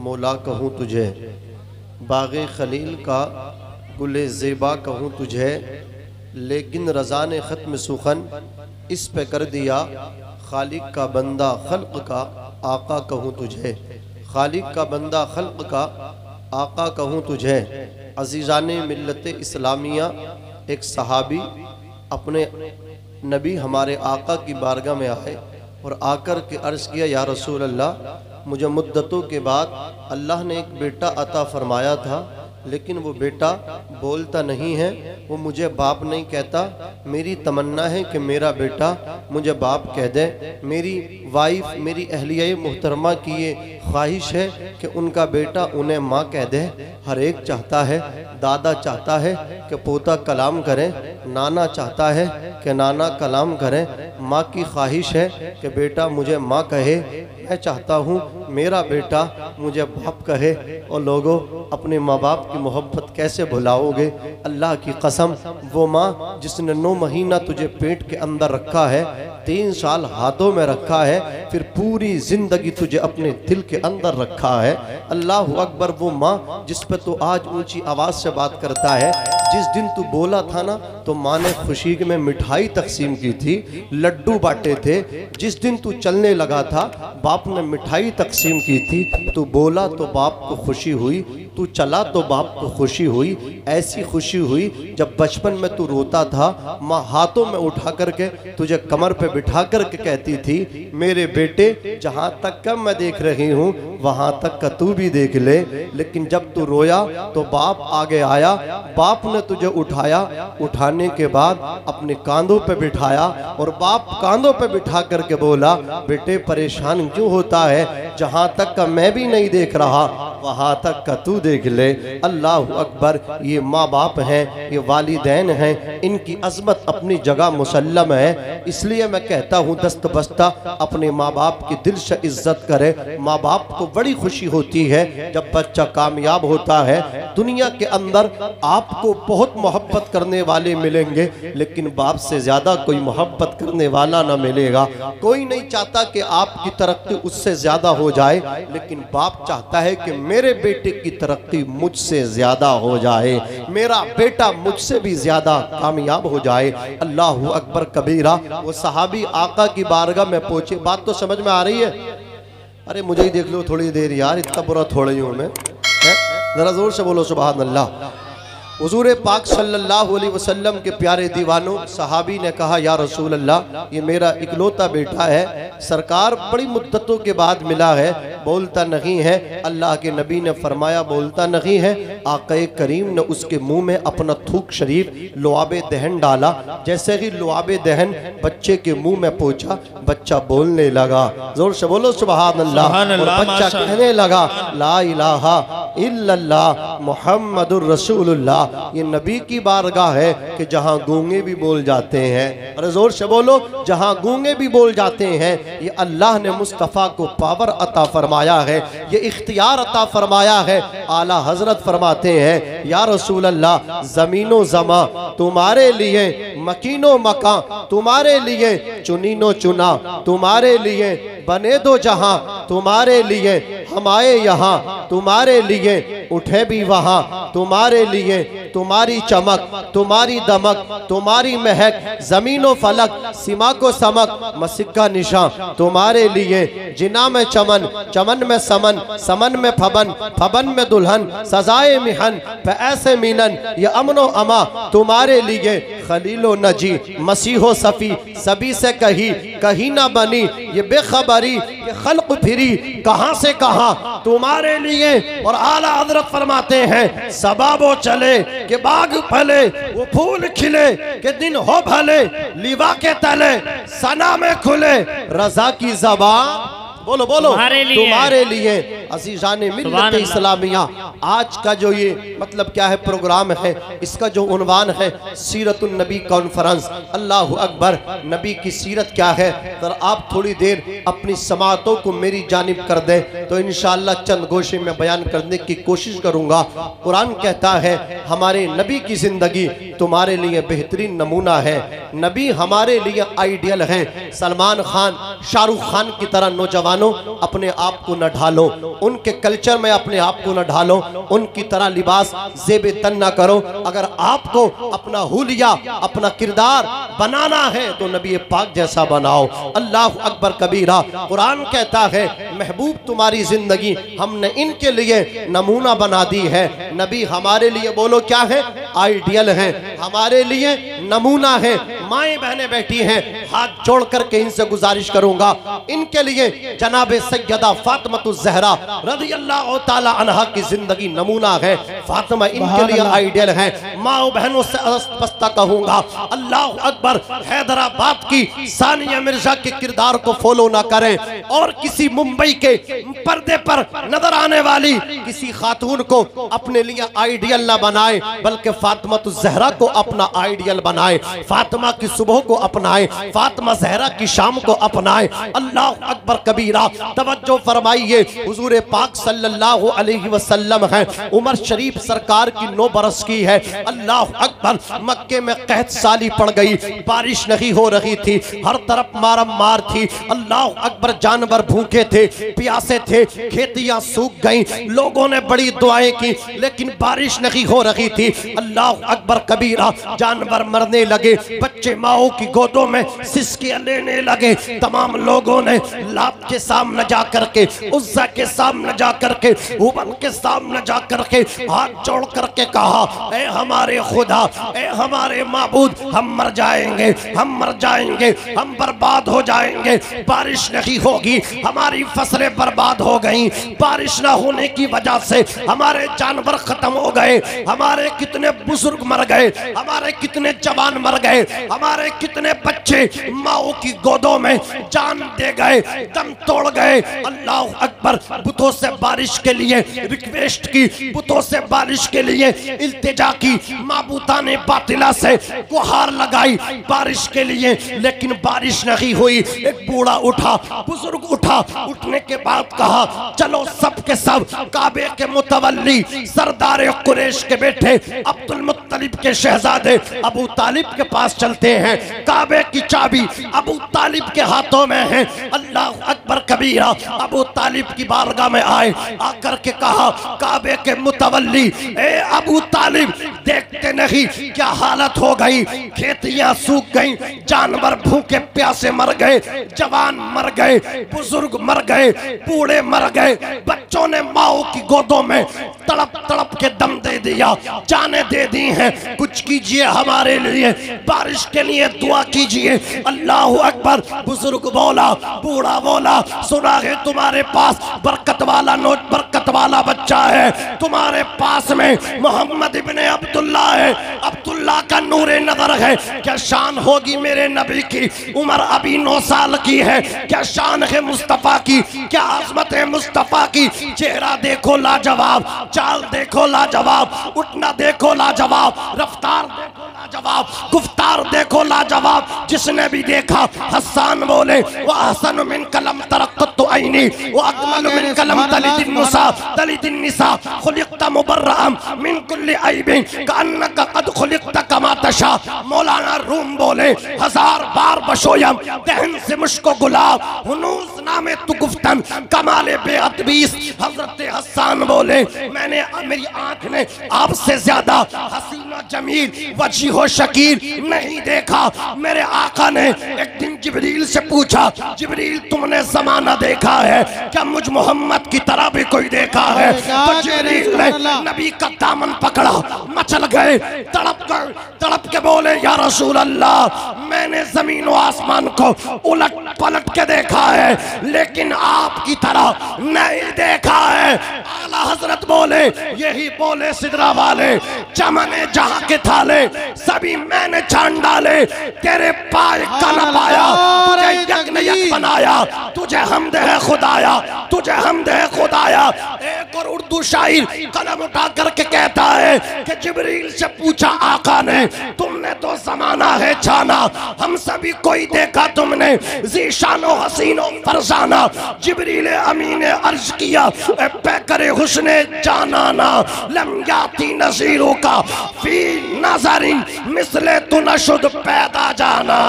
मौला कहूँ तुझे, बाग़े खलील का गुले ज़ेबा कहूँ तुझे, लेकिन रज़ा ने ख़त्म सुखन इस पे कर दिया, खालिक का बंदा खल्क़ का आका कहूँ तुझे, खालिक का बंदा खल्क़ का आका कहूँ तुझे। अज़ीज़ाने मिल्लत इस्लामिया, एक सहाबी अपने नबी हमारे आका की बारगाह में आए और आकर के अर्ज़ किया, या रसूल अल्लाह, मुझे मुद्दतों के बाद अल्लाह ने एक बेटा अता फरमाया था, लेकिन वो बेटा बोलता नहीं है, वो मुझे बाप नहीं कहता। मेरी तमन्ना है कि मेरा बेटा मुझे बाप कह दे। मेरी वाइफ, मेरी अहलिया मुहतरमा की ये ख्वाहिश है कि उनका बेटा उन्हें माँ कह दे। हर एक चाहता है, दादा चाहता है कि पोता कलाम करे, नाना चाहता है कि नाना कलाम करे। माँ की ख्वाहिश है कि बेटा मुझे माँ कहे। मैं चाहता हूँ मेरा बेटा मुझे बाप कहे। और लोगों, अपने माँ बाप की मोहब्बत कैसे भुलाओगे? अल्लाह की कसम, वो माँ जिसने 9 महीना तुझे पेट के अंदर रखा है, 3 साल हाथों में रखा है, फिर पूरी जिंदगी तुझे अपने दिल के अंदर रखा है। अल्लाह अकबर। वो माँ जिस पे तो आज ऊंची आवाज़ से बात करता है, जिस दिन तू बोला था ना तो माँ ने खुशी में मिठाई तकसीम की थी, लड्डू बांटे थे। जिस दिन तू चलने लगा था बाप ने मिठाई तकसीम की थी। तू बोला तो बाप को खुशी हुई, तू चला तो बाप को खुशी हुई। ऐसी खुशी हुई जब बचपन में तू रोता था, माँ हाथों में उठा करके तुझे कमर पे बिठा करके कहती थी, मेरे बेटे जहाँ तक का मैं देख रही हूँ वहाँ तक का तू भी देख ले। लेकिन जब तू रोया तो बाप आगे आया, बाप ने तुझे उठाया, उठाने के बाद अपने कांधों पे बिठाया और बाप कांधों पे बिठा करके बोला, बेटे परेशान क्यों होता है? जहाँ तक का मैं भी नहीं देख रहा वहाँ तक का तू देख ले। अल्लाह अकबर। ये माँ बाप हैं, ये वालिदैन हैं, इनकी अज़मत अपनी जगह मुसल्लम है। इसलिए मैं कहता हूँ दस्त बस्ता अपने माँ बाप की दिल से इज्जत करे। माँ बाप को बड़ी खुशी होती है जब बच्चा कामयाब होता है। दुनिया के अंदर आपको बहुत मोहब्बत करने वाले मिलेंगे, लेकिन बाप से ज़्यादा कोई मोहब्बत करने वाला ना मिलेगा। कोई नहीं चाहता कि आपकी तरक्की उससे ज़्यादा हो जाए, लेकिन बाप चाहता है कि मेरे बेटे की तरक्की मुझसे ज़्यादा हो जाए, मेरा बेटा मुझसे भी ज़्यादा कामयाब हो जाए। अल्लाह अकबर कबीरा। वो सहाबी आका की बारगाह में पहुंचे। बात तो समझ में आ रही है? अरे मुझे ही देख लो थोड़ी देर यार, इतना बुरा थोड़ा ही हूँ मैं। ज़रा ज़ोर से बोलो सुभान अल्लाह। हुज़ूर पाक सल्लल्लाहु अलैहि वसल्लम के प्यारे दीवानों, सहाबी ने कहा, या रसूल अल्लाह, ये मेरा इकलौता बेटा है, सरकार बड़ी मुद्दतों के बाद मिला है, बोलता नहीं है। अल्लाह के नबी ने फरमाया बोलता नहीं है। आक़ा करीम ने उसके मुंह में अपना थूक शरीफ लुआबे दहन डाला। जैसे ही लुआबे दहन बच्चे के मुंह में पहुंचा, बच्चा बोलने लगा। जोर से बोलो सुभान अल्लाह। और बच्चा कहने लगा, ला इलाहा इल्लल्लाह मुहम्मदुर रसूलुल्लाह। ये नबी की बारगाह है कि जहां गूंगे भी बोल जाते हैं। अरे जोर से बोलो, जहां गूंगे भी बोल जाते हैं। ये अल्लाह ने मुस्तफ़ा को पावर अता फरमाया है, ये इख्तियार अता फरमाया है। आला हजरत फरमाते हैं, या रसूल अल्लाह, ज़मीनो ज़मा तुम्हारे लिए, मकीनो मकां तुम्हारे लिए, चुनीनो चुना तुम्हारे लिए, बने दो जहां तुम्हारे लिए, हम आए यहाँ तुम्हारे लिए, उठे भी वहां तुम्हारे लिए। तुम्हारी चमक, तुम्हारी दमक, तुम्हारी महक, जमीनो फलक, सीमा को समक, मसिक्का निशान तुम्हारे लिए। जिना में चमन, चमन में समन, समन में फबन, फबन में दुल्हन, सजाए मिहन पे ऐसे मीनन, ये अमनो अमा तुम्हारे लिए। खलीलो नजी मसीहो सफ़ी, सभी से कही कहीं ना बनी, ये बेखबरी ये खल्क फिरी कहाँ से कहाँ तुम्हारे लिए। और आला हज़रत फरमाते हैं, सबाबो चले के बाग फले, वो फूल खिले के दिन हो भले, लिवा के तले सना में खुले, रजा की ज़बान बोलो बोलो तुम्हारे लिए। अज़ीज़ाने मिल्लत इस्लामिया, आज का जो ये मतलब क्या है प्रोग्राम है, इसका जो उन्वान है सीरतुन नबी कॉन्फ्रेंस। अल्लाह अकबर। नबी की सीरत क्या है, तो आप थोड़ी देर अपनी समातों को मेरी जानिब कर दें तो इंशाअल्लाह चंद गोशे में बयान करने की कोशिश करूँगा। कुरान कहता है हमारे नबी की ज़िंदगी तुम्हारे लिए बेहतरीन नमूना है। नबी हमारे लिए आइडियल हैं। सलमान खान, शाहरुख खान की तरह नौजवानों अपने आप को न ढालो, उनके कल्चर में अपने आप को न ढालो, उनकी तरह लिबास ज़ेब तन न करो। अगर आपको अपना हुलिया, अपना किरदार बनाना है तो नबी पाक जैसा बनाओ। अल्लाह अकबर कबीरा। कुरान कहता है महबूब तुम्हारी जिंदगी हमने इनके लिए नमूना बना दी है। नबी हमारे लिए बोलो क्या है? आइडियल है, हमारे लिए नमूना है। माएँ बहनें बैठी हैं, हाथ जोड़ करके इनसे गुजारिश करूंगा, इनके लिए जनाबे सैयदा फातिमातुज़ ज़हरा रज़ियल्लाहु ताला अन्हा की जिंदगी नमूना है। फातिमा इनके लिए आइडियल है। माओ बहनों से पस्ता कहूंगा, अल्लाह अकबर, हैदराबाद की सानिया मिर्जा के किरदार को फॉलो ना करें और किसी मुंबई के पर्दे पर नजर आने वाली किसी खातून को अपने लिए आइडियल ना बनाए, बल्कि फातिमातुज़ ज़हरा को अपना आइडियल बनाए। फातिमा की सुबह को अपनाए, फातिमा ज़हरा की शाम को अपनाए। अल्लाह अकबर कबीरा। तवज्जो फरमाइए, हुजूर पाक सल्लल्लाहु अलैहि वसल्लम है, उमर शरीफ सरकार की 9 बरस की है। अल्लाह अकबर। मक्के में कहत साली पड़ गई, बारिश नहीं हो रही थी, हर तरफ मारम मार थी। अल्लाह अकबर। जानवर भूखे थे, प्यासे थे, खेतियां सूख गईं, लोगों ने बड़ी दुआएं की लेकिन बारिश नहीं हो रही थी। अल्लाह अकबर कबीरा। जानवर मरने लगे, बच्चे माओ की गोदों में सिसकियां लेने लगे। तमाम लोगों ने लात के सामने जा करके, उज़्ज़ा के सामने जा करके, हुबल के सामने जा करके हाथ जोड़ करके कहा, ए हमारे खुदा, ए हमारे माबूद, हम मर जाएंगे, हम मर जाएंगे, हम बर्बाद हो जाएंगे, बारिश नहीं होगी, हमारी फसलें बर्बाद हो गई, बारिश ना होने की वजह से हमारे जानवर खत्म हो गए, हमारे कितने बुजुर्ग मर गए, हमारे कितने जवान मर गए, हमारे कितने बच्चे माओ की गोदों में जान दे गए, दम तोड़ गए। अल्लाह अकबर। बुतों से बारिश के लिए रिक्वेस्ट की, बुतों से बारिश के लिए इल्तिजा की, माबूता ने बातिला से गुहार लगाई बारिश के लिए, लेकिन बारिश नहीं हुई। एक बूढ़ा उठा, बुजुर्ग उठा, उठने के बाद कहा, चलो सब के सब काबे के मुतवल्ली सरदार कुरैश के बेटे अब्दुल मुत्तलिब के शहजादे अबू तालिब के पास चलते हैं। काबे की चाबी अबू तालिब के हाथों में है। अल्लाह अकबर कबीरा। अबू तालिब की बारगाह में आए, आकर के कहा, काबे के मुतवल्ली, ए अबू तालिब, देखते नहीं क्या हालत हो गई, खेतियां सूख गई, जानवर भूखे प्यासे मर गए, जवान मर गए, बुजुर्ग मर गए, बूढ़े मर गए, बच्चों ने माओ की गोदों में तड़प तड़प के दम दे दिया, जाने दे दी हैं। कुछ कीजिए हमारे लिए, बारिश के लिए दुआ कीजिए। अल्लाह अकबर। बुजुर्ग बोला, बूढ़ा बोला, सुना है तुम्हारे पास बरकत वाला बच्चा है, तुम्हारे पास में मोहम्मद इब्ने अब्दुल्ला है, अब्दुल्ला का नूरे नजर है, क्या शान होगी मेरे नबी की, उम्र अभी 9 साल की है, क्या शान है मुस्तफ़ा की, क्या अज़मत है मुस्तफ़ा की। चेहरा देखो लाजवाब, चाल देखो लाजवाब, उठना देखो लाजवाब, रफ्तार देखो लाजवाब, गुफ्तार देखो लाजवाब। जिसने भी देखा हसन बोले, व अहसन मिन कलम तरक़्क़त ऐनी व अकमल मिन कलम तलिदिन निसा खुलिक़त मुबर्रअम मिन कुल्लि ऐबिन कअन्नका क़द खुलिक़त कमा तशा। मौलाना रूम बोले, 1000 बार बशोयम दहन से मुश्को गुलाब हुनूस नामे तु गुफ्तन कमाले बेअदबीस। हजरत हसन बोले, मैंने, मेरी आंख ने आपसे ज्यादा हसीना जमील वजीहो शकील नहीं देखा। मेरे आका ने एक दिन जिब्रील से पूछा, जिब्रील तुमने जमाना देखा है क्या, मुझ मोहम्मद की तरह भी कोई देखा है? तो जिब्रील ने नबी का दामन पकड़ा, मचल गए, तड़प के बोले, या रसूल अल्लाह, मैंने जमीन व आसमान को उलट पलट के देखा है, लेकिन आपकी तरह नहीं देखा है। आला हजरत बोले, यही बोले सिदरा वाले, चमने जहां के थाले सभी मैंने छान डाले, तेरे पाए का न पाया, तुझे यक ने यक बनाया, तुझे हमद है खुदाया, तुझे हमद है खुदाया। एक और उर्दू शायर कलम उठा करके कहता है कि जिब्रील से पूछा आका ने तुमने तो जमाना है जाना, हम सभी कोई देखा तुमने जीशानो हसीनो फरजाना। जिब्रील अमीन ने अर्ज किया पैकरे हुस्ने जानाना लम याती नज़ीरों का फी नज़रिन मिसले तुनशुद पैदा जाना।